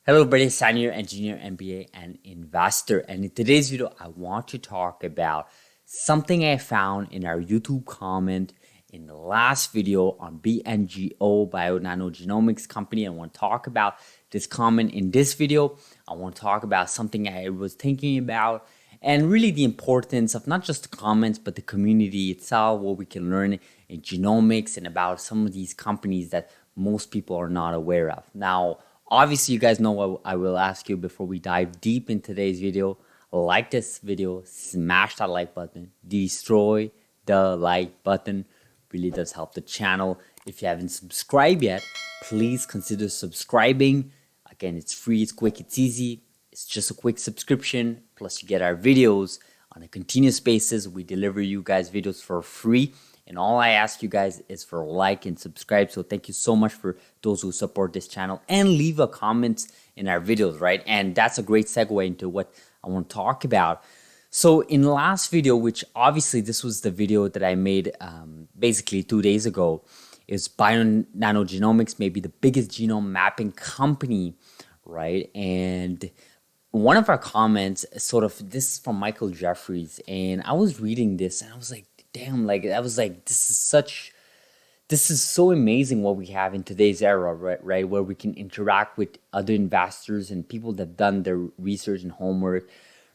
Hello everybody, San here, engineer, MBA, and investor. And in today's video, I want to talk about something I found in our YouTube comment in the last video on BNGO, Bionano Genomics company. I want to talk about this comment in this video. I want to talk about something I was thinking about and really the importance of not just the comments, but the community itself, what we can learn in genomics and about some of these companies that most people are not aware of. Now, obviously, you guys know what I will ask you before we dive deep in today's video. Like this video, smash that like button, destroy the like button. Really does help the channel. If you haven't subscribed yet, please consider subscribing. Again, it's free, it's quick, it's easy. It's just a quick subscription. Plus, you get our videos on a continuous basis. We deliver you guys videos for free. And all I ask you guys is for a like and subscribe. So thank you so much for those who support this channel and leave a comment in our videos, right? And that's a great segue into what I want to talk about. So in the last video, which obviously this was the video that I made basically 2 days ago, is Bionano Genomics, maybe the biggest genome mapping company, right? And one of our comments, sort of, this is from Michael Jeffries, and I was reading this and I was like, damn, like I was like, this is so amazing what we have in today's era, right? Where we can interact with other investors and people that have done their research and homework,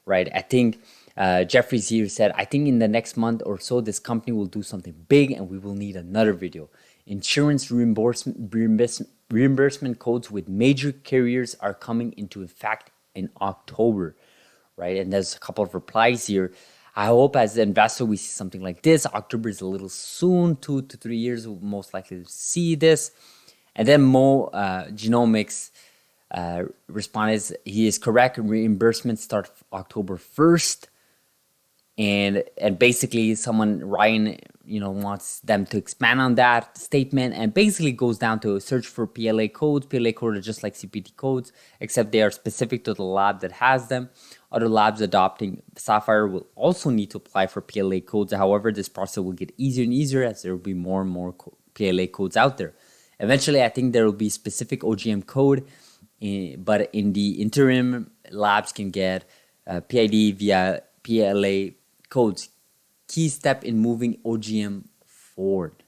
right? I think Jeffries here said, I think in the next month or so, this company will do something big and we will need another video. Insurance reimbursement codes with major carriers are coming into effect in October, right? And there's a couple of replies here. I hope as an investor we see something like this. October is a little soon, 2 to 3 years, we'll most likely to see this. And then Mo Genomics responded, he is correct. Reimbursement start October 1st. And basically someone, Ryan, wants them to expand on that statement, and basically goes down to search for PLA codes. PLA codes are just like CPT codes, except they are specific to the lab that has them. Other labs adopting Sapphire will also need to apply for PLA codes. However, this process will get easier and easier as there will be more and more PLA codes out there. Eventually, I think there will be specific OGM code, but in the interim, labs can get PID via PLA codes. Key step in moving OGM forward,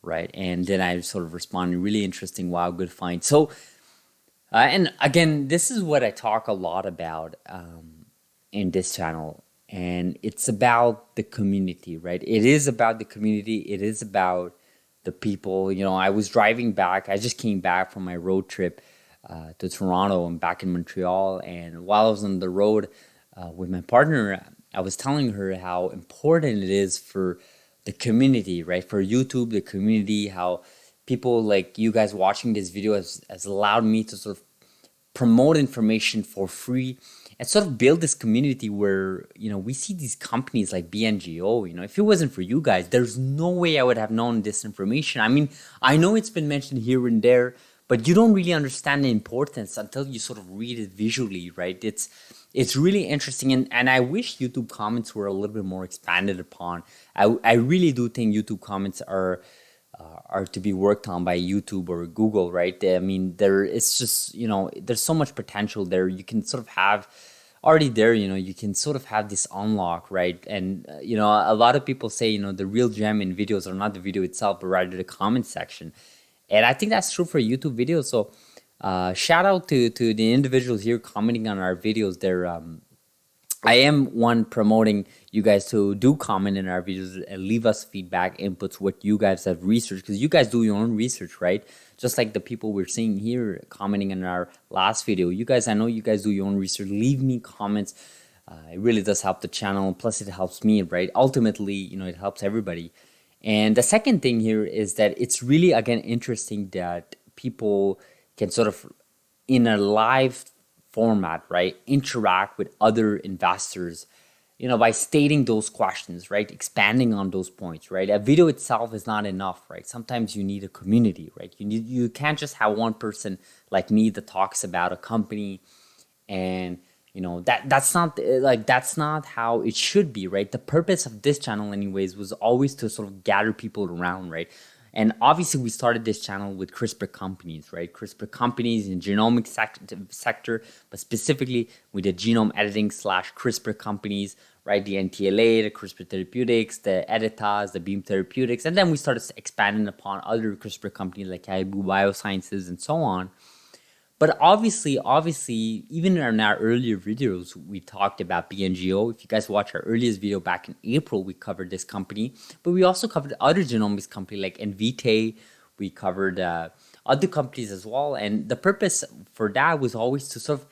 right? And then I sort of responded, really interesting, wow, good find. So, and again, this is what I talk a lot about in this channel, and it's about the community, right? It is about the community. It is about the people. I was driving back. I just came back from my road trip to Toronto and back in Montreal, and while I was on the road with my partner, I was telling her how important it is for the community, right? For YouTube, the community, how people like you guys watching this video has allowed me to sort of promote information for free and sort of build this community where, we see these companies like BNGO, if it wasn't for you guys, there's no way I would have known this information. I mean, I know it's been mentioned here and there, but you don't really understand the importance until you sort of read it visually, right? It's really interesting, and I wish YouTube comments were a little bit more expanded upon. I really do think YouTube comments are to be worked on by YouTube or Google, right? I mean, it's just, there's so much potential there. You can sort of have already there, you can sort of have this unlock, right? And, a lot of people say, the real gem in videos are not the video itself, but rather the comment section. And I think that's true for YouTube videos. So shout out to the individuals here commenting on our videos. I am one promoting you guys to do comment in our videos and leave us feedback, inputs, what you guys have researched, because you guys do your own research, right? Just like the people we're seeing here commenting in our last video. You guys, I know you guys do your own research. Leave me comments. It really does help the channel. Plus, it helps me, right? Ultimately, it helps everybody. And the second thing here is that it's really, again, interesting that people can sort of, in a live format, right, interact with other investors, by stating those questions, right, expanding on those points, right? A video itself is not enough, right? Sometimes you need a community, right? You can't just have one person like me that talks about a company and that's not how it should be, right? The purpose of this channel anyways was always to sort of gather people around, right? And obviously, we started this channel with CRISPR companies, right? CRISPR companies in genomic sector, but specifically with the genome editing slash CRISPR companies, right? The NTLA, the CRISPR Therapeutics, the Editas, the Beam Therapeutics. And then we started expanding upon other CRISPR companies like Caribou Biosciences and so on. But obviously, even in our earlier videos, we talked about BNGO. If you guys watch our earliest video back in April, we covered this company. But we also covered other genomics company like Invitae. We covered other companies as well. And the purpose for that was always to sort of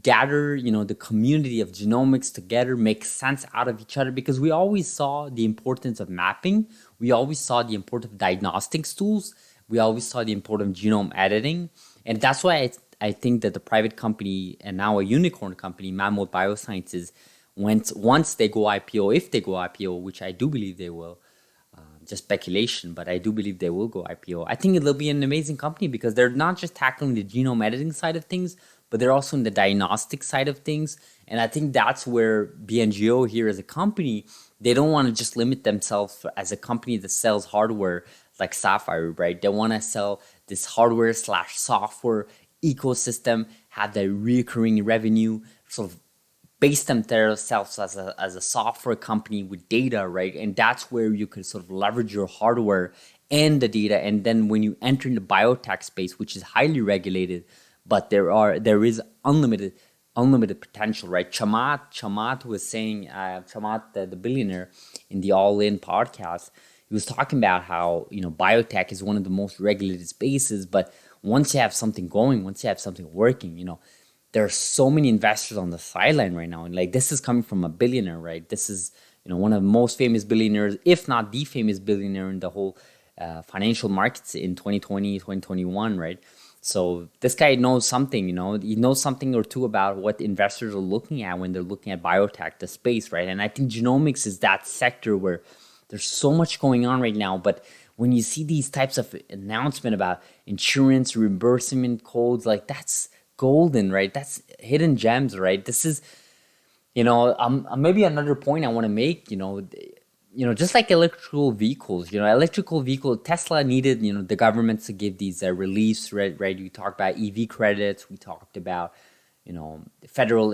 gather, the community of genomics together, make sense out of each other, because we always saw the importance of mapping. We always saw the importance of diagnostics tools. We always saw the importance of genome editing. And that's why I think that the private company and now a unicorn company, Mammoth Biosciences, once they go IPO, if they go IPO, which I do believe they will, just speculation, but I do believe they will go IPO. I think it'll be an amazing company because they're not just tackling the genome editing side of things, but they're also in the diagnostic side of things. And I think that's where BNGO here as a company, they don't want to just limit themselves as a company that sells hardware like Sapphire, right? They want to sell this hardware slash software ecosystem, have the recurring revenue, sort of base themselves as a software company with data, right? And that's where you can sort of leverage your hardware and the data. And then when you enter in the biotech space, which is highly regulated, but there is unlimited potential, right? Chamath was saying, Chamath, the billionaire, in the All In podcast, he was talking about how biotech is one of the most regulated spaces, but once you have something going, once you have something working, there are so many investors on the sideline right now. And like, this is coming from a billionaire, right? This is, one of the most famous billionaires, if not the famous billionaire in the whole financial markets in 2020, 2021, right? So this guy knows something, he knows something or two about what investors are looking at when they're looking at biotech, the space, right? And I think genomics is that sector where there's so much going on right now, but when you see these types of announcement about insurance reimbursement codes, like that's golden, right? That's hidden gems, right? This is, maybe another point I want to make, just like electrical vehicles, Tesla needed, the governments to give these reliefs, right? We talked about EV credits. We talked about, federal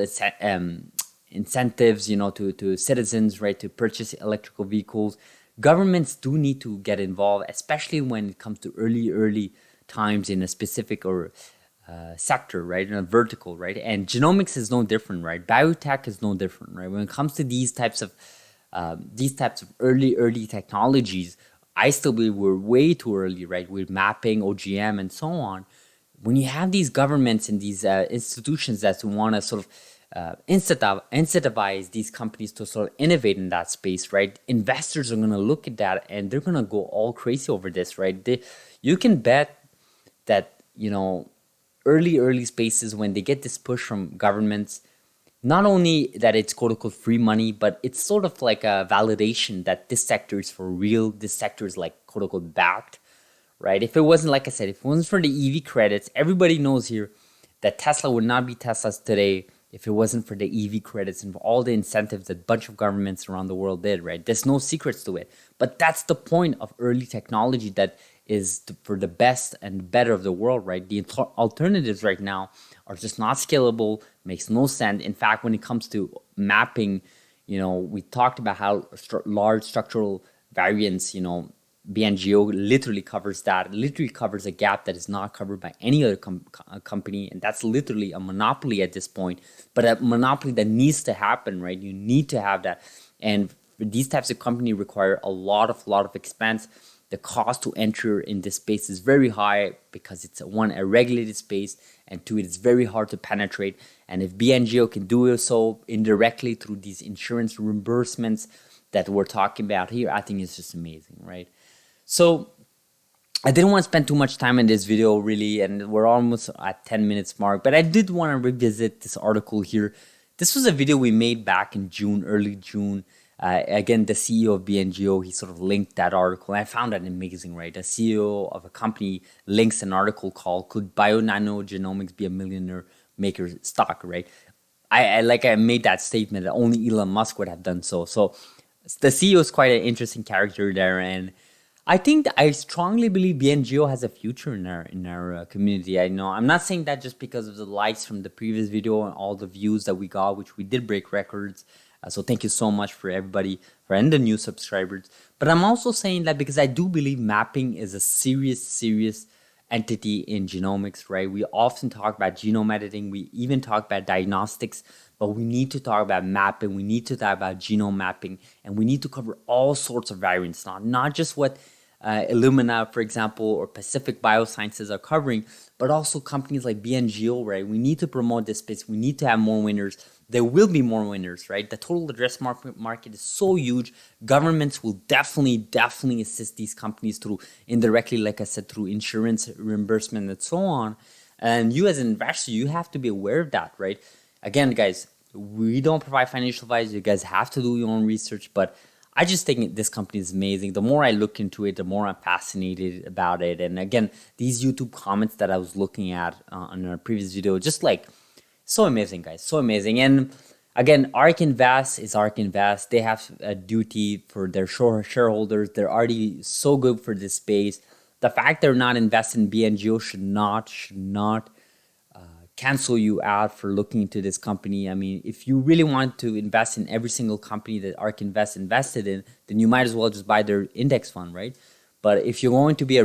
incentives, to citizens, right, to purchase electrical vehicles. Governments do need to get involved, especially when it comes to early times in a specific or sector, right, in a vertical, right? And genomics is no different, right? Biotech is no different, right? When it comes to these types of early technologies, I still believe we're way too early, right? With mapping, OGM, and so on. When you have these governments and these institutions that want to sort of incentivize these companies to sort of innovate in that space, right? Investors are going to look at that and they're going to go all crazy over this, right? You can bet that, early spaces, when they get this push from governments, not only that it's quote unquote free money, but it's sort of like a validation that this sector is for real. This sector is like quote unquote backed, right? If it wasn't, like I said, if it wasn't for the EV credits, everybody knows here that Tesla would not be Teslas today if it wasn't for the EV credits and for all the incentives that a bunch of governments around the world did, right? There's no secrets to it. But that's the point of early technology that is for the best and better of the world, right? The alternatives right now are just not scalable, makes no sense. In fact, when it comes to mapping, we talked about how large structural variants, BNGO literally covers that, literally covers a gap that is not covered by any other company. And that's literally a monopoly at this point, but a monopoly that needs to happen, right? You need to have that. And these types of companies require a lot of expense. The cost to enter in this space is very high because it's a regulated space, and two, it's very hard to penetrate. And if BNGO can do it so indirectly through these insurance reimbursements that we're talking about here, I think it's just amazing, right? So I didn't want to spend too much time in this video really, and we're almost at 10 minutes mark, but I did want to revisit this article here. This was a video we made back in June, early June. Again, the CEO of BNGO, he sort of linked that article. And I found that amazing, right? The CEO of a company links an article called "Could Bionano Genomics Be a Millionaire Maker Stock?" Right? I made that statement that only Elon Musk would have done so. So the CEO is quite an interesting character there, and I think I strongly believe BNGO has a future in our community. I know I'm not saying that just because of the likes from the previous video and all the views that we got, which we did break records. So thank you so much for everybody and the new subscribers. But I'm also saying that because I do believe mapping is a serious entity in genomics, right? We often talk about genome editing. We even talk about diagnostics, but we need to talk about mapping. We need to talk about genome mapping, and we need to cover all sorts of variants, not just what Illumina, for example, or Pacific Biosciences are covering, but also companies like BNGO, right? We need to promote this space. We need to have more winners. There will be more winners, right? The total address market is so huge. Governments will definitely assist these companies through indirectly, like I said, through insurance reimbursement and so on. And you as an investor, you have to be aware of that, right? Again, guys, we don't provide financial advice. You guys have to do your own research, but I just think this company is amazing. The more I look into it, the more I'm fascinated about it. And again, these YouTube comments that I was looking at on our previous video, just like so amazing, guys, so amazing. And again, ARK Invest is ARK Invest. They have a duty for their shareholders. They're already so good for this space. The fact they're not invested in BNGO should not cancel you out for looking into this company. I mean, if you really want to invest in every single company that ARK Invest invested in, then you might as well just buy their index fund, right? But if you're going to be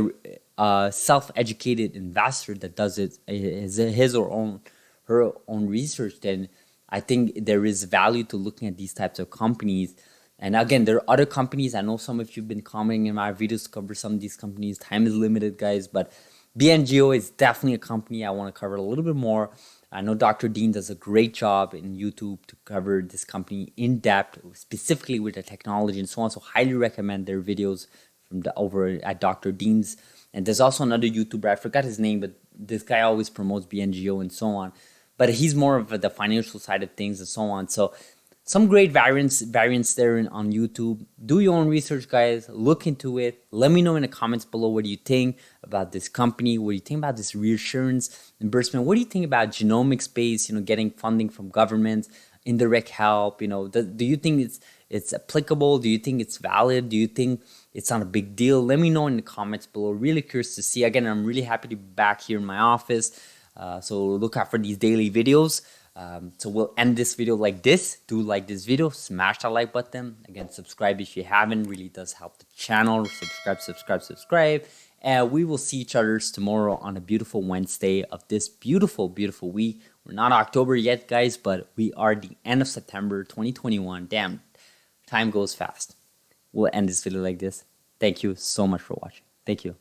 a self-educated investor that does it his or her own research, then I think there is value to looking at these types of companies. And again, there are other companies. I know some of you have been commenting in my videos to cover some of these companies. Time is limited, guys, but BNGO is definitely a company I want to cover a little bit more. I know Dr. Dean does a great job in YouTube to cover this company in depth, specifically with the technology and so on. So highly recommend their videos from over at Dr. Dean's. And there's also another YouTuber, I forgot his name, but this guy always promotes BNGO and so on. But he's more of the financial side of things and so on. So some great variants there on YouTube. Do your own research, guys. Look into it. Let me know in the comments below what do you think about this company. What do you think about this reassurance reimbursement? What do you think about genomic space? Getting funding from governments, indirect help. Do you think it's applicable? Do you think it's valid? Do you think it's not a big deal? Let me know in the comments below. Really curious to see. Again, I'm really happy to be back here in my office. So look out for these daily videos. So we'll end this video like this. Do like this video, smash that like button. Again, subscribe if you haven't, really does help the channel. Subscribe. And we will see each other tomorrow on a beautiful Wednesday of this beautiful week. We're not October yet, guys, but we are the end of September 2021. Damn, time goes fast. We'll end this video like this. Thank you so much for watching. Thank you.